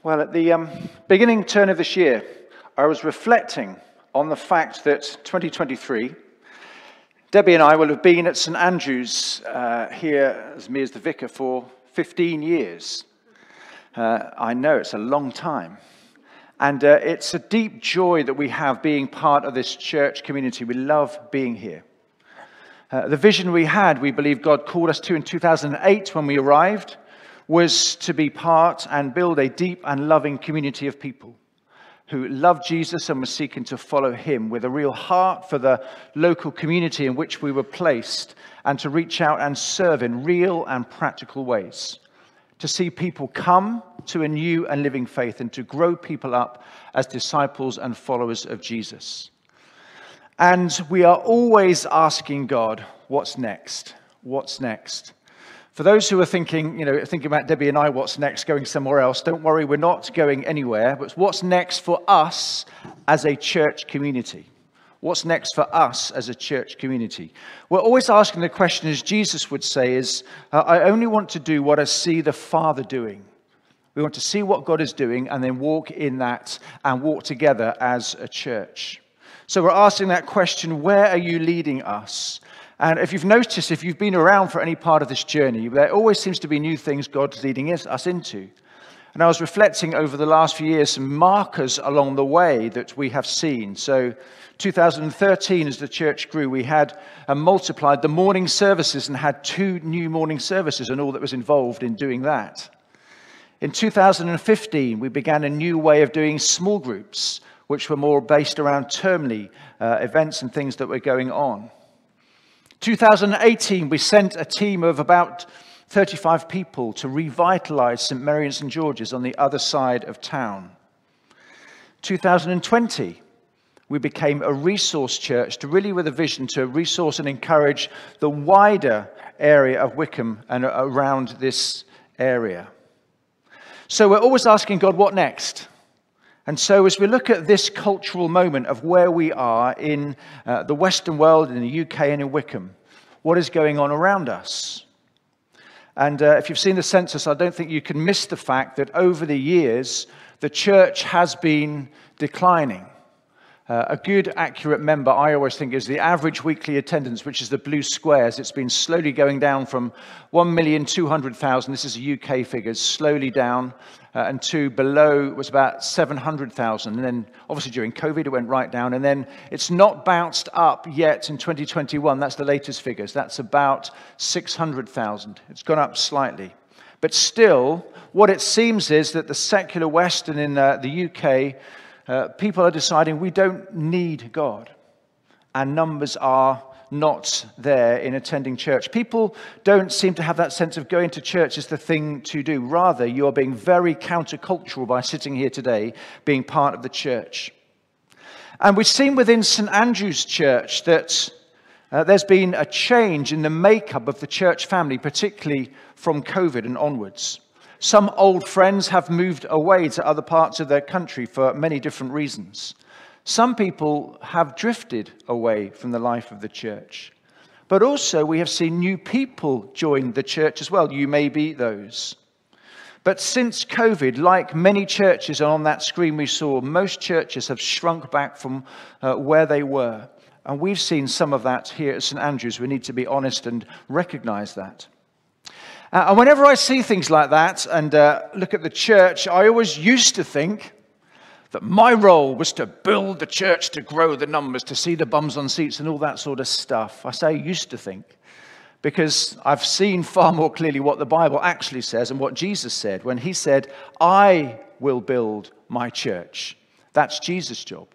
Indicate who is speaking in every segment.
Speaker 1: Well, at the beginning turn of this year, I was reflecting on the fact that 2023, Debbie and I will have been at St Andrews here as me as the vicar for 15 years. I know it's a long time. And it's a deep joy that we have being part of this church community. We love being here. The vision we had, we believe God called us to in 2008 when we arrived, was to be part and build a deep and loving community of people who loved Jesus and were seeking to follow him with a real heart for the local community in which we were placed, and to reach out and serve in real and practical ways, to see people come to a new and living faith and to grow people up as disciples and followers of Jesus. And we are always asking God, what's next? What's next? For those who are thinking about Debbie and I, what's next, going somewhere else, don't worry, we're not going anywhere. But what's next for us as a church community? What's next for us as a church community? We're always asking the question, as Jesus would say, I only want to do what I see the Father doing. We want to see what God is doing and then walk in that and walk together as a church. So we're asking that question, where are you leading us? And if you've noticed, if you've been around for any part of this journey, there always seems to be new things God's leading us into. And I was reflecting over the last few years some markers along the way that we have seen. So 2013, as the church grew, we had multiplied the morning services and had 2 new morning services and all that was involved in doing that. In 2015, we began a new way of doing small groups, which were more based around termly events and things that were going on. 2018, we sent a team of about 35 people to revitalize St Mary and St George's on the other side of town. 2020, we became a resource church with a vision to resource and encourage the wider area of Wickham and around this area. So we're always asking God, what next? And so as we look at this cultural moment of where we are in the Western world, in the UK and in Wickham, what is going on around us? And if you've seen the census, I don't think you can miss the fact that over the years, the church has been declining. A good, accurate number, I always think, is the average weekly attendance, which is the blue squares. It's been slowly going down from 1,200,000, this is UK figures, slowly down, and to below was about 700,000. And then, obviously, during COVID, it went right down. And then it's not bounced up yet in 2021. That's the latest figures. That's about 600,000. It's gone up slightly. But still, what it seems is that the secular West and in the UK, people are deciding we don't need God, and numbers are not there in attending church. People don't seem to have that sense of going to church is the thing to do. Rather, you are being very countercultural by sitting here today, being part of the church. And we've seen within St Andrew's Church that there's been a change in the makeup of the church family, particularly from COVID and onwards. Some old friends have moved away to other parts of their country for many different reasons. Some people have drifted away from the life of the church. But also we have seen new people join the church as well. You may be those. But since COVID, like many churches on that screen we saw, most churches have shrunk back from where they were. And we've seen some of that here at St Andrews. We need to be honest and recognize that. And whenever I see things like that and look at the church, I always used to think that my role was to build the church, to grow the numbers, to see the bums on seats and all that sort of stuff. I say used to think because I've seen far more clearly what the Bible actually says and what Jesus said when he said, I will build my church. That's Jesus' job.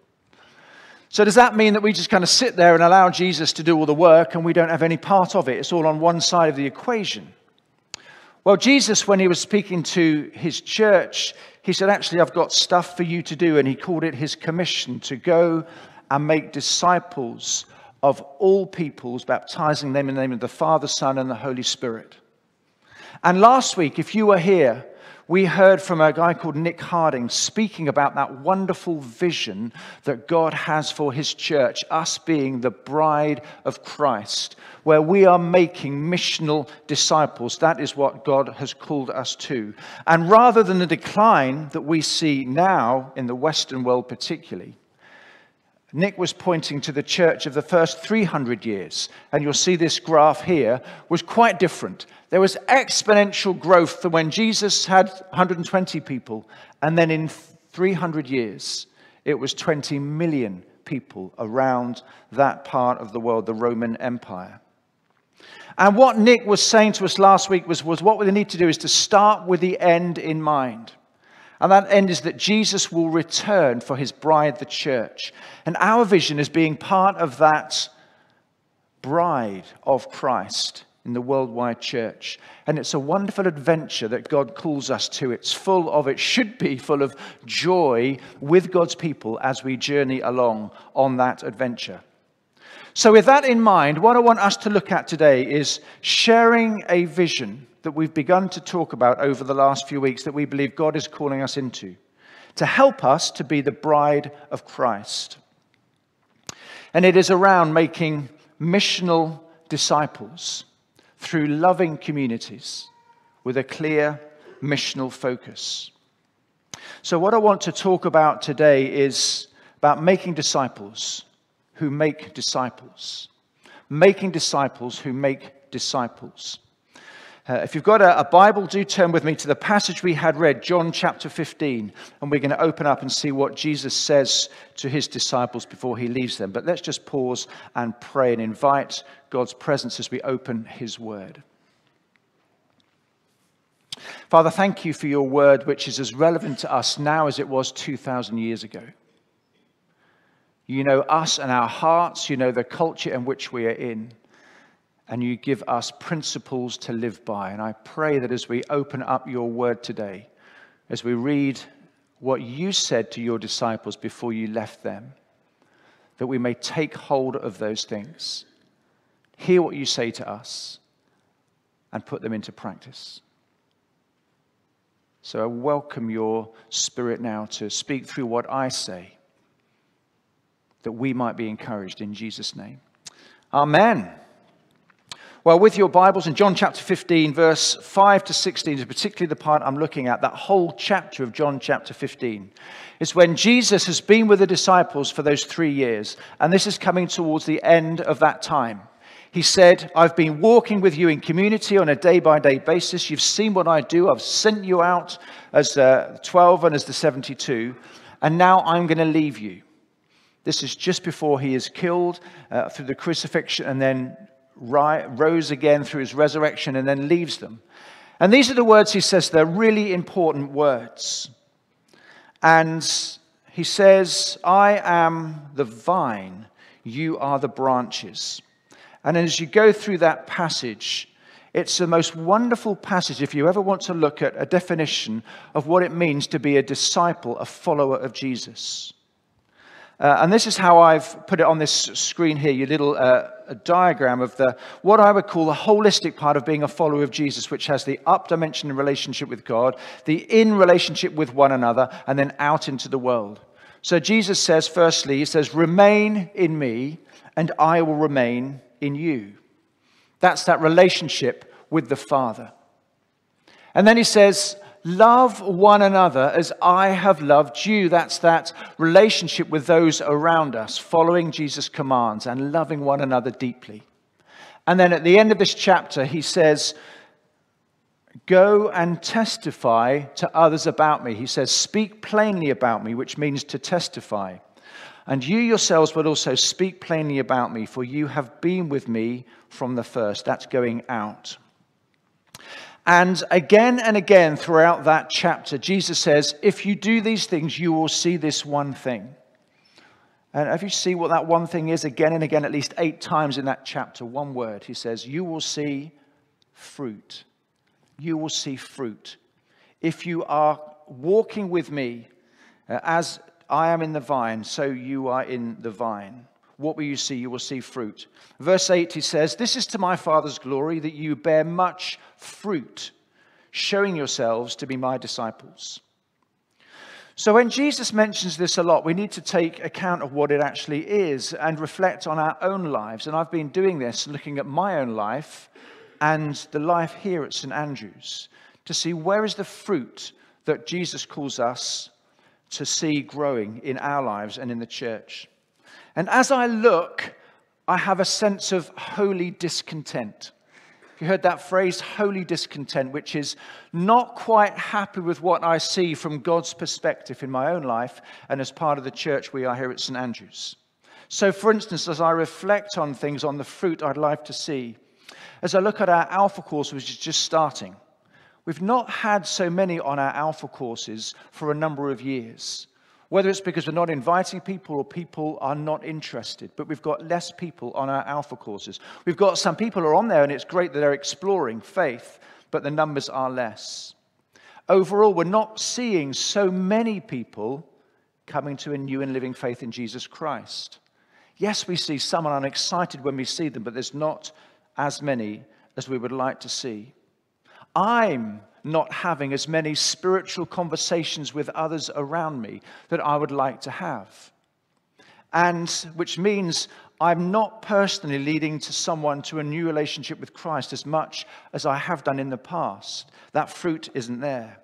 Speaker 1: So does that mean that we just kind of sit there and allow Jesus to do all the work and we don't have any part of it? It's all on one side of the equation. Well, Jesus, when he was speaking to his church, he said, actually, I've got stuff for you to do. And he called it his commission to go and make disciples of all peoples, baptizing them in the name of the Father, Son, and the Holy Spirit. And last week, if you were here, we heard from a guy called Nick Harding speaking about that wonderful vision that God has for his church, us being the bride of Christ, where we are making missional disciples. That is what God has called us to. And rather than the decline that we see now in the Western world particularly, Nick was pointing to the church of the first 300 years, and you'll see this graph here was quite different. There was exponential growth from when Jesus had 120 people, and then in 300 years, it was 20 million people around that part of the world, the Roman Empire. And what Nick was saying to us last week was what we need to do is to start with the end in mind. And that end is that Jesus will return for his bride, the church. And our vision is being part of that bride of Christ in the worldwide church. And it's a wonderful adventure that God calls us to. It should be full of joy with God's people as we journey along on that adventure. So with that in mind, what I want us to look at today is sharing a vision that we've begun to talk about over the last few weeks that we believe God is calling us into, to help us to be the bride of Christ. And it is around making missional disciples through loving communities with a clear missional focus. So what I want to talk about today is about making disciples who make disciples. Making disciples who make disciples. If you've got a Bible, do turn with me to the passage we had read, John chapter 15. And we're going to open up and see what Jesus says to his disciples before he leaves them. But let's just pause and pray and invite God's presence as we open his word. Father, thank you for your word, which is as relevant to us now as it was 2,000 years ago. You know us and our hearts. You know the culture in which we are in. And you give us principles to live by. And I pray that as we open up your word today, as we read what you said to your disciples before you left them, that we may take hold of those things, hear what you say to us, and put them into practice. So I welcome your Spirit now to speak through what I say, that we might be encouraged in Jesus' name. Amen. Well, with your Bibles in John chapter 15, verse 5 to 16 is particularly the part I'm looking at. That whole chapter of John chapter 15 is when Jesus has been with the disciples for those 3 years. And this is coming towards the end of that time. He said, I've been walking with you in community on a day-by-day basis. You've seen what I do. I've sent you out as 12 and as the 72. And now I'm going to leave you. This is just before he is killed through the crucifixion and then rose again through his resurrection and then leaves them. And these are the words he says. They're really important words. And he says, I am the vine, you are the branches. And as you go through that passage, it's the most wonderful passage if you ever want to look at a definition of what it means to be a disciple, a follower of Jesus. And this is how I've put it on this screen here, your little a diagram of what I would call the holistic part of being a follower of Jesus, which has the up dimension in relationship with God, the in relationship with one another, and then out into the world. So Jesus says, firstly, he says, remain in me, and I will remain in you. That's that relationship with the Father. And then he says, love one another as I have loved you. That's that relationship with those around us, following Jesus' commands and loving one another deeply. And then at the end of this chapter, he says, go and testify to others about me. He says, speak plainly about me, which means to testify. And you yourselves will also speak plainly about me, for you have been with me from the first. That's going out. And again throughout that chapter, Jesus says, if you do these things, you will see this one thing. And if you see what that one thing is again and again, at least 8 times in that chapter, one word, he says, you will see fruit. You will see fruit. If you are walking with me as I am in the vine, so you are in the vine. What will you see? You will see fruit. Verse 8, he says, this is to my Father's glory, that you bear much fruit, showing yourselves to be my disciples. So when Jesus mentions this a lot, we need to take account of what it actually is and reflect on our own lives. And I've been doing this, looking at my own life and the life here at St. Andrews, to see where is the fruit that Jesus calls us to see growing in our lives and in the church. And as I look, I have a sense of holy discontent. You heard that phrase, holy discontent, which is not quite happy with what I see from God's perspective in my own life and as part of the church we are here at St. Andrews. So, for instance, as I reflect on things, on the fruit I'd like to see, as I look at our Alpha course, which is just starting, we've not had so many on our Alpha courses for a number of years. Whether it's because we're not inviting people or people are not interested, but we've got less people on our Alpha courses. We've got some people who are on there, and it's great that they're exploring faith, but the numbers are less. Overall, we're not seeing so many people coming to a new and living faith in Jesus Christ. Yes, we see some, and I'm excited when we see them, but there's not as many as we would like to see. I'm not having as many spiritual conversations with others around me that I would like to have. And which means I'm not personally leading to someone to a new relationship with Christ as much as I have done in the past. That fruit isn't there.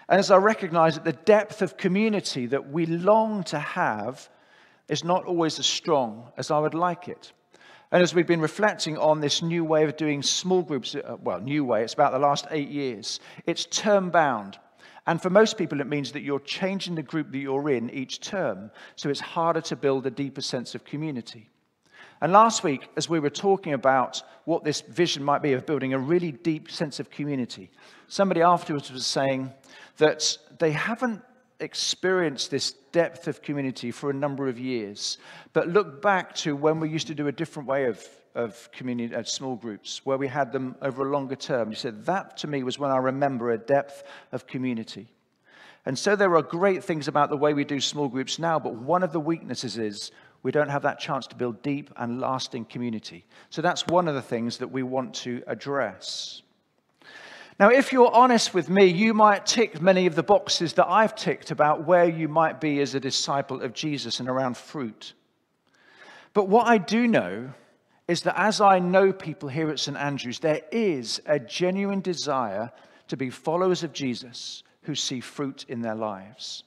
Speaker 1: And as I recognize that the depth of community that we long to have is not always as strong as I would like it. And as we've been reflecting on this new way of doing small groups, new way, it's about the last 8 years, it's term bound. And for most people, it means that you're changing the group that you're in each term. So it's harder to build a deeper sense of community. And last week, as we were talking about what this vision might be of building a really deep sense of community, somebody afterwards was saying that they haven't experienced this depth of community for a number of years, but look back to when we used to do a different way of community, small groups, where we had them over a longer term. He said, that to me was when I remember a depth of community. And so there are great things about the way we do small groups now, but one of the weaknesses is we don't have that chance to build deep and lasting community. So that's one of the things that we want to address. Now, if you're honest with me, you might tick many of the boxes that I've ticked about where you might be as a disciple of Jesus and around fruit. But what I do know is that as I know people here at St. Andrews, there is a genuine desire to be followers of Jesus who see fruit in their lives.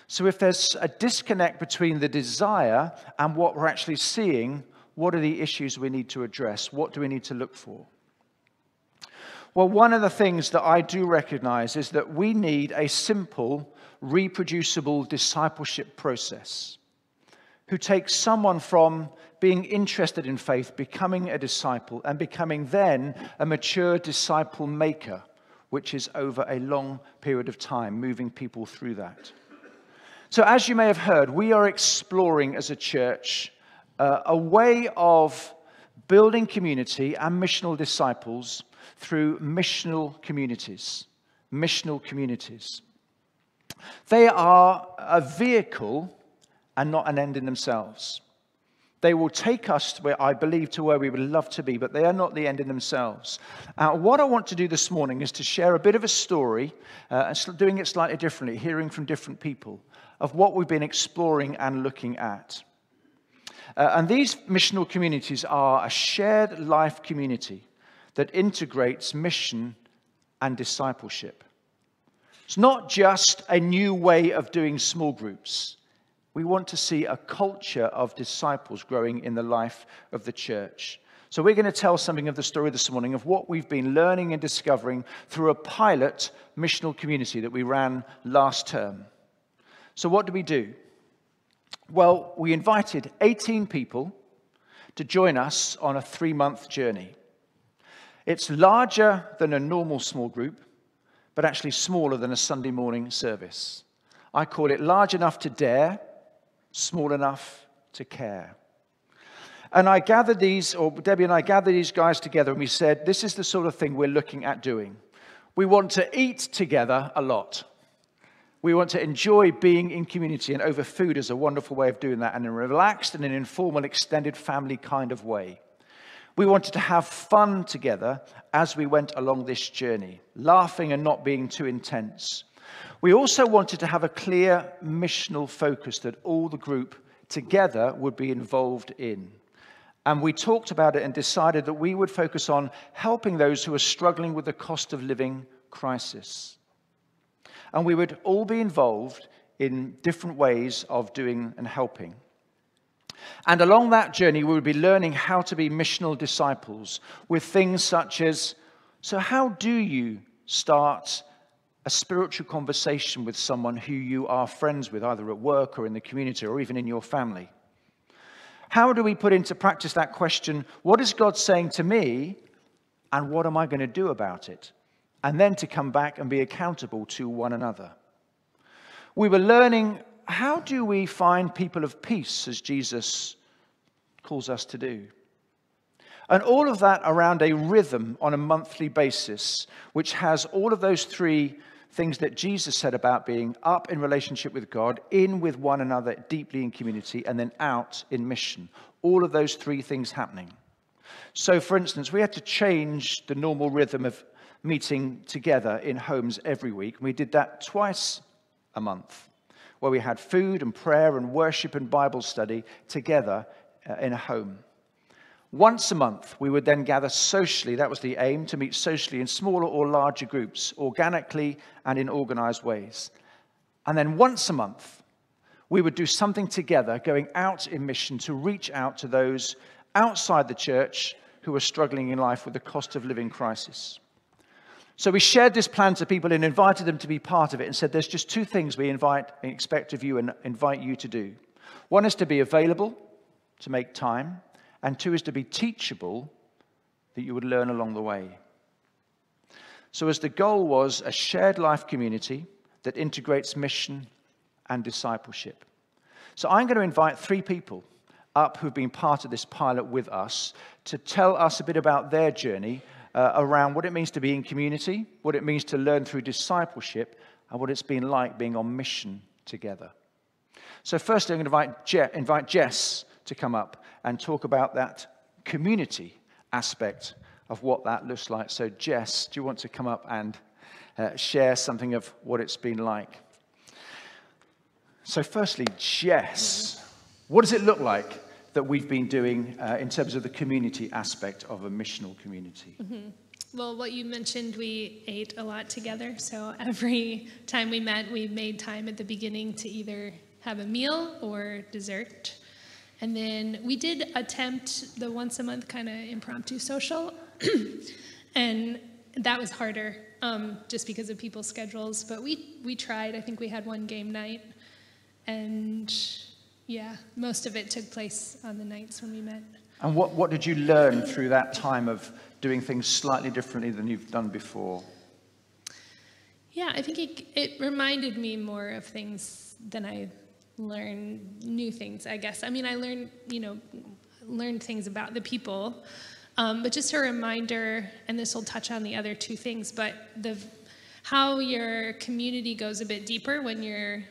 Speaker 1: So if there's a disconnect between the desire and what we're actually seeing, what are the issues we need to address? What do we need to look for? Well, one of the things that I do recognize is that we need a simple, reproducible discipleship process who takes someone from being interested in faith, becoming a disciple, and becoming then a mature disciple maker, which is over a long period of time, moving people through that. So as you may have heard, we are exploring as a church a way of building community and missional disciples through missional communities. Missional communities. They are a vehicle and not an end in themselves. They will take us, where I believe, to where we would love to be, but they are not the end in themselves. What I want to do this morning is to share a bit of a story, doing it slightly differently, hearing from different people, of what we've been exploring and looking at. And these missional communities are a shared life community that integrates mission and discipleship. It's not just a new way of doing small groups. We want to see a culture of disciples growing in the life of the church. So we're going to tell something of the story this morning of what we've been learning and discovering through a pilot missional community that we ran last term. So what do we do? Well, we invited 18 people to join us on a 3-month journey. It's larger than a normal small group, but actually smaller than a Sunday morning service. I call it large enough to dare, small enough to care. And Debbie and I gathered these guys together and we said, this is the sort of thing we're looking at doing. We want to eat together a lot. We want to enjoy being in community, and over food is a wonderful way of doing that, and in a relaxed and an informal, extended family kind of way. We wanted to have fun together as we went along this journey, laughing and not being too intense. We also wanted to have a clear missional focus that all the group together would be involved in. And we talked about it and decided that we would focus on helping those who are struggling with the cost of living crisis. And we would all be involved in different ways of doing and helping. And along that journey, we would be learning how to be missional disciples with things such as, so how do you start a spiritual conversation with someone who you are friends with, either at work or in the community or even in your family? How do we put into practice that question, what is God saying to me and what am I going to do about it? And then to come back and be accountable to one another. We were learning, how do we find people of peace as Jesus calls us to do? And all of that around a rhythm on a monthly basis, which has all of those three things that Jesus said about being up in relationship with God, in with one another, deeply in community, and then out in mission. All of those three things happening. So, for instance, we had to change the normal rhythm of meeting together in homes every week. We did that twice a month, where we had food and prayer and worship and Bible study together in a home. Once a month, we would then gather socially. That was the aim, to meet socially in smaller or larger groups, organically and in organized ways. And then once a month, we would do something together, going out in mission to reach out to those outside the church who are struggling in life with the cost of living crisis. So we shared this plan to people and invited them to be part of it and said, there's just two things we invite and expect of you and invite you to do. One is to be available, to make time. And two is to be teachable, that you would learn along the way. So as the goal was a shared life community that integrates mission and discipleship. So I'm going to invite three people up who've been part of this pilot with us to tell us a bit about their journey around what it means to be in community, what it means to learn through discipleship, and what it's been like being on mission together. So firstly, I'm going to invite Jess to come up and talk about that community aspect of what that looks like. So Jess, do you want to come up and share something of what it's been like? So firstly, Jess, what does it look like that we've been doing in terms of the community aspect of a missional community?
Speaker 2: Mm-hmm. Well, what you mentioned, we ate a lot together. So every time we met, we made time at the beginning to either have a meal or dessert. And then we did attempt the once a month kind of impromptu social. And that was harder just because of people's schedules. But we tried. I think we had one game night. And yeah, most of it took place on the nights when we met.
Speaker 1: And what did you learn through that time of doing things slightly differently than you've done before?
Speaker 2: Yeah, I think it reminded me more of things than I learned new things, I guess. I mean, I learned things about the people, but just a reminder, and this will touch on the other two things, but how your community goes a bit deeper when you're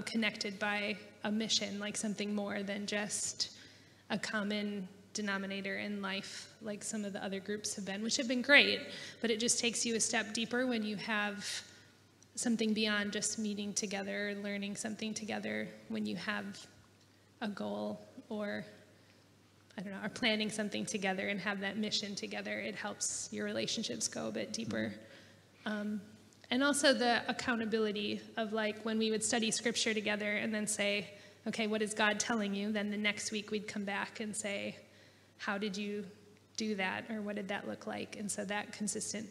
Speaker 2: connected by a mission, like something more than just a common denominator in life, like some of the other groups have been, which have been great, but it just takes you a step deeper when you have something beyond just meeting together, learning something together, when you have a goal or, I don't know, are planning something together and have that mission together. It helps your relationships go a bit deeper. And also the accountability of, like, when we would study scripture together and then say, okay, what is God telling you? Then the next week we'd come back and say, how did you do that? Or what did that look like? And so that consistent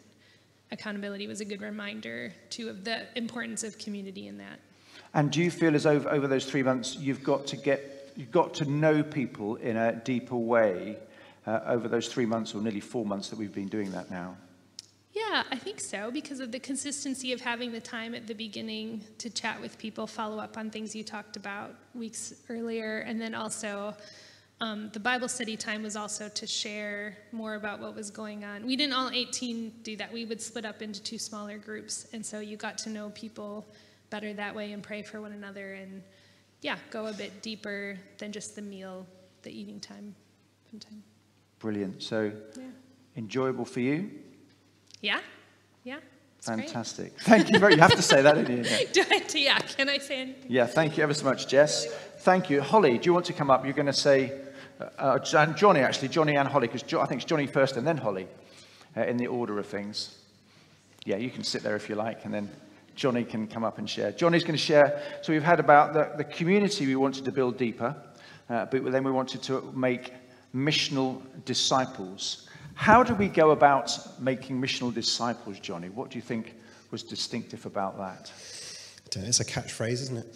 Speaker 2: accountability was a good reminder, too, of the importance of community in that.
Speaker 1: And do you feel as over those 3 months you've got to know people in a deeper way over those 3 months or nearly 4 months that we've been doing that now?
Speaker 2: Yeah, I think so, because of the consistency of having the time at the beginning to chat with people, follow up on things you talked about weeks earlier, and then also the Bible study time was also to share more about what was going on. We didn't all 18 do that. We would split up into 2 smaller groups, and so you got to know people better that way and pray for one another and, yeah, go a bit deeper than just the meal, the eating time.
Speaker 1: Brilliant. So, enjoyable for you?
Speaker 2: Yeah. It's
Speaker 1: fantastic. Great. Thank you very much. You have to say that, don't you?
Speaker 2: Do I have to, yeah. Can I say anything?
Speaker 1: Yeah, thank you ever so much, Jess. Thank you. Holly, do you want to come up? You're going to say, and Johnny, actually, Johnny and Holly, because I think it's Johnny first and then Holly, in the order of things. Yeah, you can sit there if you like, and then Johnny can come up and share. Johnny's going to share. So we've had about the community we wanted to build deeper, but then we wanted to make missional disciples. How do we go about making missional disciples, Johnny? What do you think was distinctive about that?
Speaker 3: I don't know, it's a catchphrase, isn't it?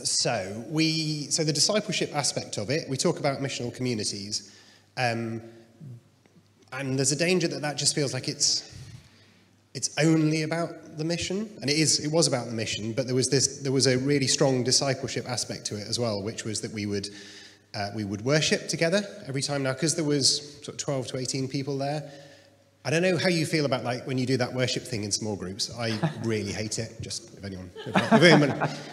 Speaker 3: So the discipleship aspect of it, we talk about missional communities, and there's a danger that just feels like it's only about the mission, and it was about the mission, but there was a really strong discipleship aspect to it as well, which was that we would worship together every time now, because there was sort of 12 to 18 people there. I don't know how you feel about like when you do that worship thing in small groups. I really hate it. Just if anyone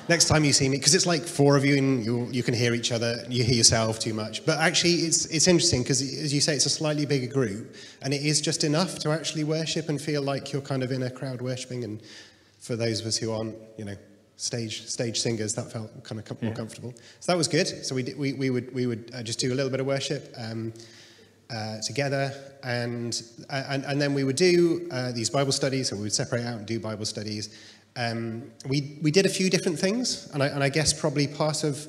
Speaker 3: next time you see me, because it's like 4 of you and you can hear each other, you hear yourself too much. But actually, it's interesting because, as you say, it's a slightly bigger group, and it is just enough to actually worship and feel like you're kind of in a crowd worshiping. And for those of us who aren't, stage singers, that felt kind of more comfortable. So that was good. So we would just do a little bit of worship together, and then we would do these Bible studies. So we would separate out and do Bible studies. We did a few different things, and I guess probably part of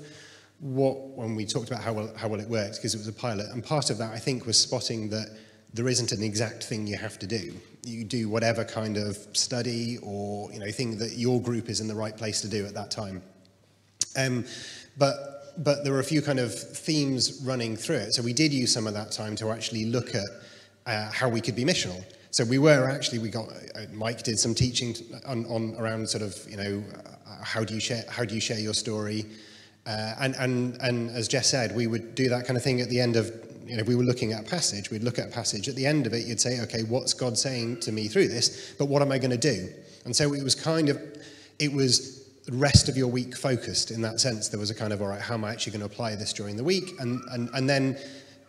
Speaker 3: when we talked about how well it worked, because it was a pilot, and part of that I think was spotting that there isn't an exact thing you have to do. You do whatever kind of study or thing that your group is in the right place to do at that time. But there were a few kind of themes running through it. So we did use some of that time to actually look at how we could be missional. So Mike did some teaching on around sort of how do you share your story, and as Jess said, we would do that kind of thing at the end of. If we were looking at a passage, we'd look at a passage. At the end of it, you'd say, okay, what's God saying to me through this? But what am I going to do? And so it was the rest of your week focused in that sense. There was a kind of, all right, how am I actually going to apply this during the week? And then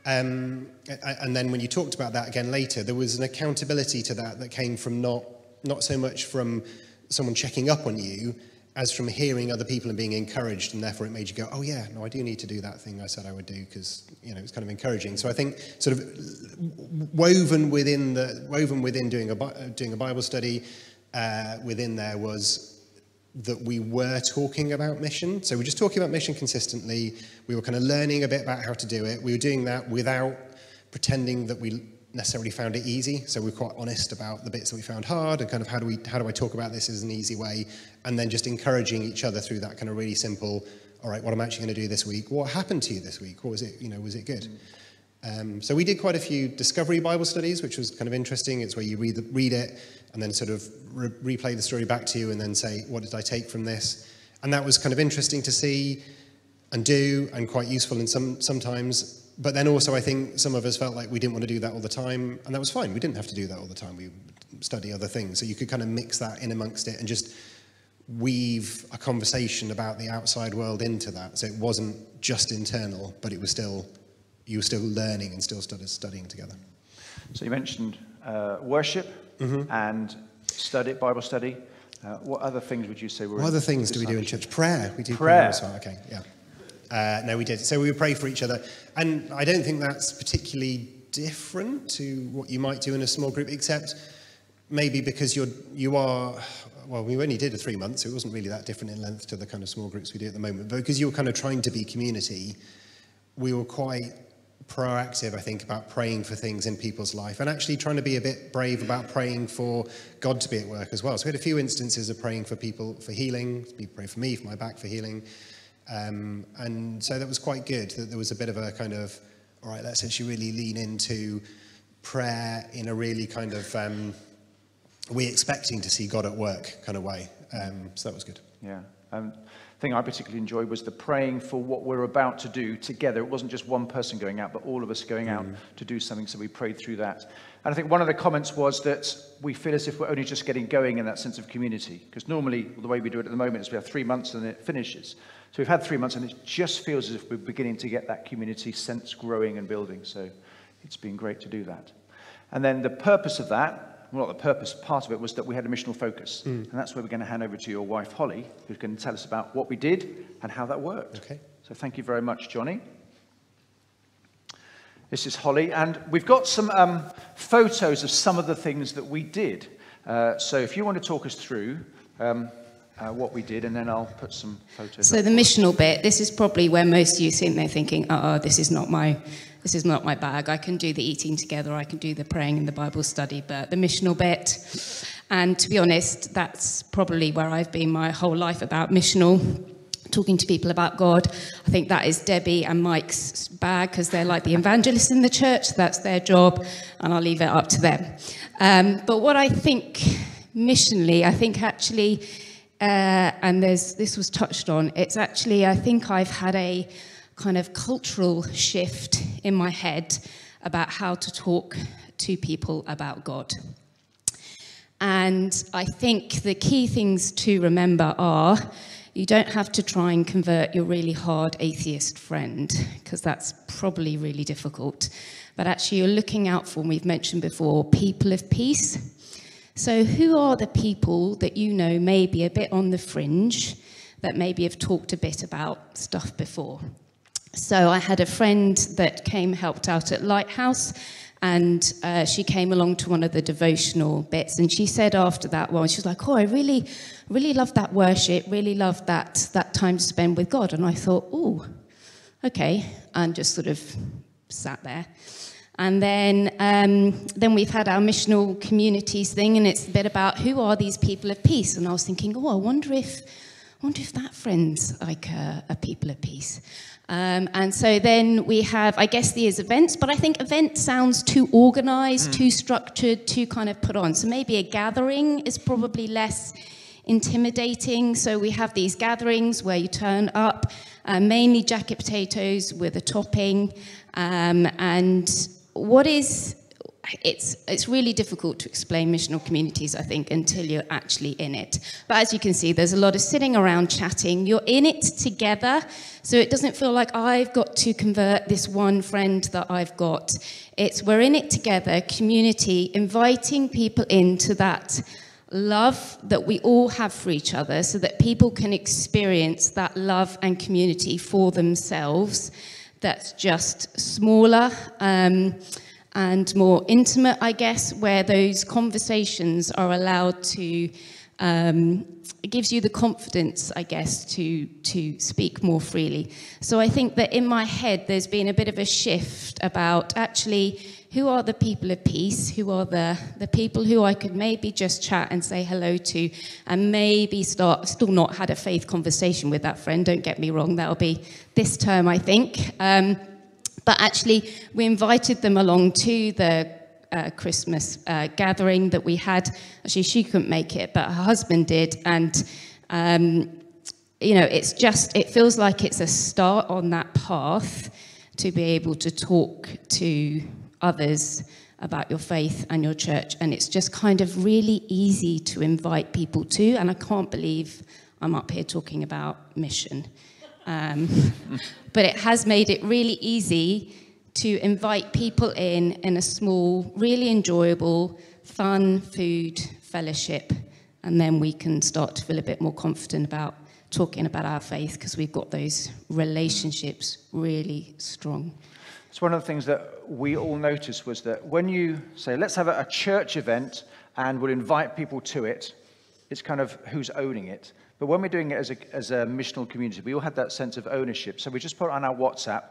Speaker 3: when you talked about that again later, there was an accountability to that came from not so much from someone checking up on you, as from hearing other people and being encouraged, and therefore it made you go, oh yeah, no, I do need to do that thing I said I would do, because it's kind of encouraging. So I think sort of woven within doing a Bible study within there was that we were talking about mission. So we're just talking about mission consistently. We were kind of learning a bit about how to do it. We were doing that without pretending that we necessarily found it easy. So we're quite honest about the bits that we found hard, and kind of how do I talk about this as an easy way, and then just encouraging each other through that kind of really simple, all right, what am I actually going to do this week? What happened to you this week? What was it, was it good? So we did quite a few discovery Bible studies, which was kind of interesting. It's where you read it and then sort of replay the story back to you and then say, what did I take from this? And that was kind of interesting to see and do, and quite useful in sometimes. But then also I think some of us felt like we didn't want to do that all the time, and that was fine. We didn't have to do that all the time. We would study other things. So you could kind of mix that in amongst it and just weave a conversation about the outside world into that. So it wasn't just internal, but you were still learning and still studying together. So
Speaker 1: you mentioned worship and Bible study. What other things would you say were?
Speaker 3: What other things do we do in church? Prayer. We do prayer as well. Okay, yeah. No, we did. So we would pray for each other. And I don't think that's particularly different to what you might do in a small group, except maybe because you are, well, we only did a 3 months, so it wasn't really that different in length to the kind of small groups we do at the moment. But because you were kind of trying to be community, we were quite proactive, I think, about praying for things in people's life, and actually trying to be a bit brave about praying for God to be at work as well. So we had a few instances of praying for people for healing. People pray for me, for my back, for healing. And so that was quite good, that there was a bit of a kind of, all right, let's actually really lean into prayer in a really kind of, we expecting to see God at work kind of way. So that was good.
Speaker 1: Yeah. thing I particularly enjoyed was the praying for what we're about to do together. It wasn't just one person going out, but all of us going out to do something, so we prayed through that. And I think one of the comments was that we feel as if we're only just getting going in that sense of community, because normally the way we do it at the moment is we have 3 months and then it finishes. So we've had 3 months and it just feels as if we're beginning to get that community sense growing and building. So it's been great to do that. And then the purpose of that, well, not the purpose, part of it was that we had a missional focus. And that's where we're going to hand over to your wife, Holly, who's going to tell us about what we did and how that worked.
Speaker 3: Okay.
Speaker 1: So thank you very much, Johnny. This is Holly, and we've got some photos of some of the things that we did. So if you want to talk us through what we did, and then I'll put some photos.
Speaker 4: So the missional bit, this is probably where most of you think they're thinking, this is not my bag. I can do the eating together, I can do the praying and the Bible study, but the missional bit, and to be honest, that's probably where I've been my whole life about missional, talking to people about God. I think that is Debbie and Mike's bag, because they're like the evangelists in the church. That's their job, and I'll leave it up to them. But what I think missionally, I think actually, and this was touched on, it's actually, I think I've had a kind of cultural shift in my head about how to talk to people about God. And I think the key things to remember are, you don't have to try and convert your really hard atheist friend, because that's probably really difficult. But actually you're looking out for, and we've mentioned before, people of peace. So who are the people that you know may be a bit on the fringe, that maybe have talked a bit about stuff before? So I had a friend that helped out at Lighthouse, and she came along to one of the devotional bits, and she said after that, she was like, I really loved that worship, really loved that time to spend with God. And I thought, okay, and just sort of sat there. And then we've had our missional communities thing, and it's a bit about who are these people of peace. And I was thinking, I wonder if that friend's like a people of peace. And so then we have, I guess, these events, but I think event sounds too organized, too structured, too kind of put on. So maybe a gathering is probably less intimidating. So we have these gatherings where you turn up, mainly jacket potatoes with a topping, and it's really difficult to explain missional communities, I think, until you're actually in it. But as you can see, there's a lot of sitting around chatting. You're in it together, so it doesn't feel like I've got to convert this one friend that I've got. We're in it together, community, inviting people into that love that we all have for each other, so that people can experience that love and community for themselves. That's just smaller, and more intimate, I guess, where those conversations are allowed to, it gives you the confidence, I guess, to speak more freely. So I think that in my head, there's been a bit of a shift about actually, who are the people of peace? Who are the people who I could maybe just chat and say hello to, and maybe still not had a faith conversation with that friend, don't get me wrong, that'll be this term, I think. But actually, we invited them along to the Christmas gathering that we had. Actually, she couldn't make it, but her husband did. And, it feels like it's a start on that path to be able to talk to others about your faith and your church. And it's just kind of really easy to invite people to. And I can't believe I'm up here talking about mission. But it has made it really easy to invite people in a small, really enjoyable, fun food fellowship, and then we can start to feel a bit more confident about talking about our faith, because we've got those relationships really strong.
Speaker 1: So one of the things that we all noticed was that when you say, let's have a church event and we'll invite people to it, it's kind of who's owning it. But when we're doing it as a missional community, we all had that sense of ownership. So we just put it on our WhatsApp.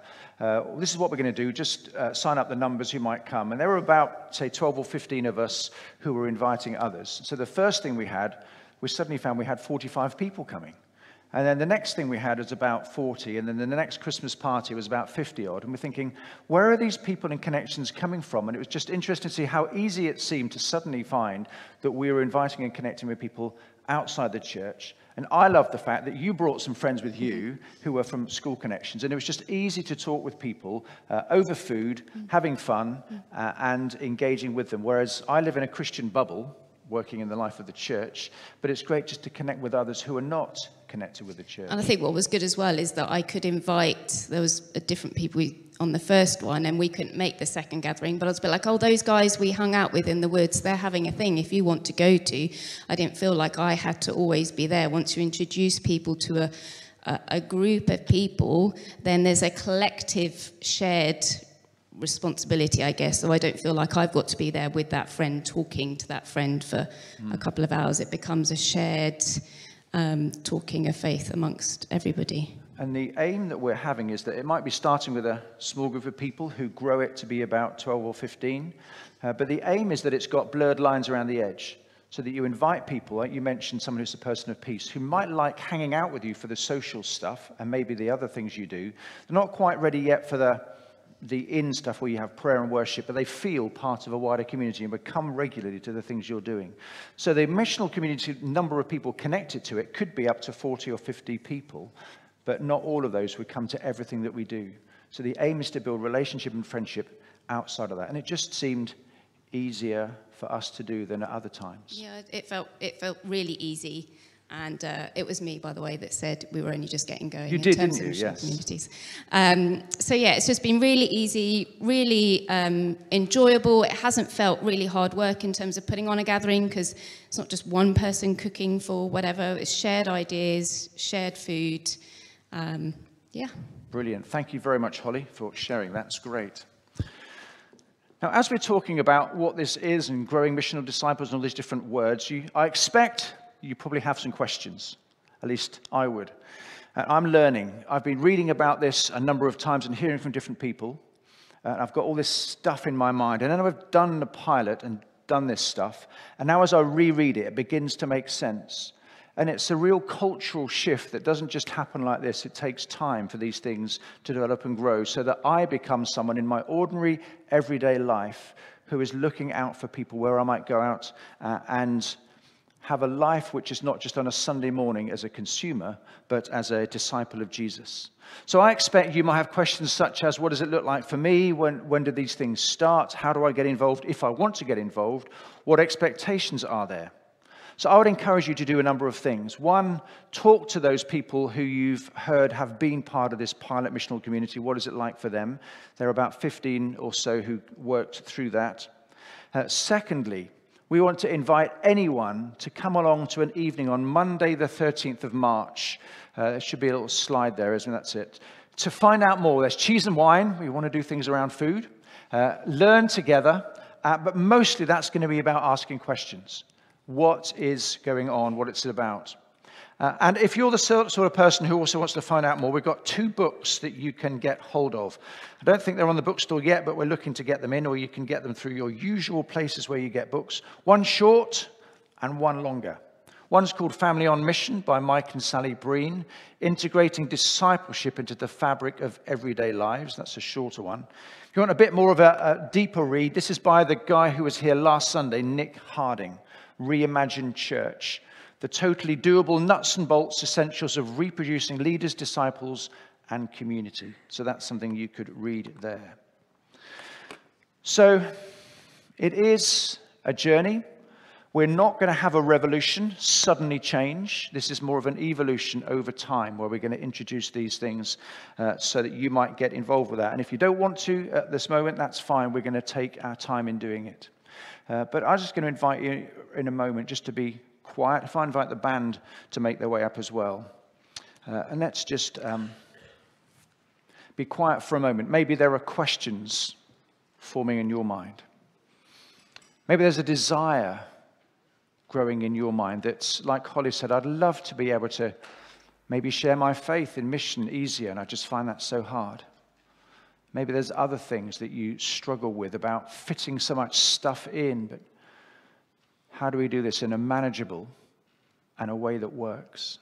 Speaker 1: This is what we're going to do. Just sign up the numbers who might come. And there were about, say, 12 or 15 of us who were inviting others. So the first thing we had, we suddenly found we had 45 people coming. And then the next thing we had was about 40. And then the next Christmas party was about 50 odd. And we're thinking, where are these people and connections coming from? And it was just interesting to see how easy it seemed to suddenly find that we were inviting and connecting with people outside the church. And I love the fact that you brought some friends with you who were from school connections. And it was just easy to talk with people over food, having fun, and engaging with them. Whereas I live in a Christian bubble, working in the life of the church, but it's great just to connect with others who are not connected with the church.
Speaker 4: And I think what was good as well is that I could invite, there was different people on the first one, and we couldn't make the second gathering, but I was a bit like, oh, those guys we hung out with in the woods, they're having a thing if you want to go to. I didn't feel like I had to always be there. Once you introduce people to a group of people, then there's a collective shared responsibility, I guess. So I don't feel like I've got to be there with that friend, talking to that friend for a couple of hours. It becomes a shared talking of faith amongst everybody.
Speaker 1: And the aim that we're having is that it might be starting with a small group of people who grow it to be about 12 or 15. But the aim is that it's got blurred lines around the edge, so that you invite people, like you mentioned, someone who's a person of peace, who might like hanging out with you for the social stuff and maybe the other things you do. They're not quite ready yet for the in stuff where you have prayer and worship, but they feel part of a wider community and would come regularly to the things you're doing. So the missional community, number of people connected to it, could be up to 40 or 50 people, but not all of those would come to everything that we do. So the aim is to build relationship and friendship outside of that. And it just seemed easier for us to do than at other times.
Speaker 4: Yeah, it felt really easy. And it was me, by the way, that said we were only just getting going in terms of missional communities. So yeah, it's just been really easy, really enjoyable. It hasn't felt really hard work in terms of putting on a gathering, because it's not just one person cooking for whatever. It's shared ideas, shared food. Yeah.
Speaker 1: Brilliant. Thank you very much, Holly, for sharing. That's great. Now, as we're talking about what this is and growing missional disciples and all these different words, I expect you probably have some questions. At least I would. I'm learning. I've been reading about this a number of times and hearing from different people. I've got all this stuff in my mind. And then I've done the pilot and done this stuff. And now as I reread it, it begins to make sense. And it's a real cultural shift that doesn't just happen like this. It takes time for these things to develop and grow, so that I become someone in my ordinary, everyday life who is looking out for people where I might go out and have a life which is not just on a Sunday morning as a consumer, but as a disciple of Jesus. So I expect you might have questions such as, what does it look like for me? When do these things start? How do I get involved if I want to get involved? What expectations are there? So I would encourage you to do a number of things. One, talk to those people who you've heard have been part of this pilot missional community. What is it like for them? There are about 15 or so who worked through that. Secondly, we want to invite anyone to come along to an evening on Monday, the 13th of March. There should be a little slide there, isn't it? That's it. To find out more, there's cheese and wine. We want to do things around food. Learn together. But mostly that's going to be about asking questions. What is going on? What it's about? And if you're the sort of person who also wants to find out more, we've got 2 books that you can get hold of. I don't think they're on the bookstore yet, but we're looking to get them in, or you can get them through your usual places where you get books. One short and one longer. One's called Family on Mission by Mike and Sally Breen, integrating discipleship into the fabric of everyday lives. That's a shorter one. If you want a bit more of a deeper read, this is by the guy who was here last Sunday, Nick Harding, Reimagined Church. The totally doable nuts and bolts essentials of reproducing leaders, disciples, and community. So that's something you could read there. So it is a journey. We're not going to have a revolution, suddenly change. This is more of an evolution over time, where we're going to introduce these things so that you might get involved with that. And if you don't want to at this moment, that's fine. We're going to take our time in doing it. But I'm just going to invite you in a moment just to be quiet. If I invite the band to make their way up as well. And let's just be quiet for a moment. Maybe there are questions forming in your mind. Maybe there's a desire growing in your mind that's, like Holly said, I'd love to be able to maybe share my faith in mission easier, and I just find that so hard. Maybe there's other things that you struggle with about fitting so much stuff in, but how do we do this in a manageable and a way that works?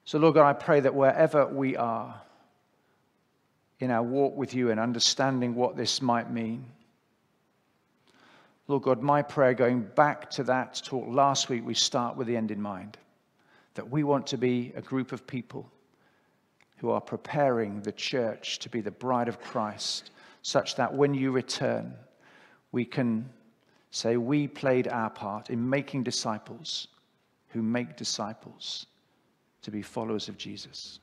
Speaker 1: So, Lord God, I pray that wherever we are in our walk with you and understanding what this might mean, Lord God, my prayer, going back to that talk last week, we start with the end in mind. That we want to be a group of people who are preparing the church to be the bride of Christ, such that when you return, we can say we played our part in making disciples who make disciples to be followers of Jesus.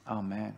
Speaker 1: Amen.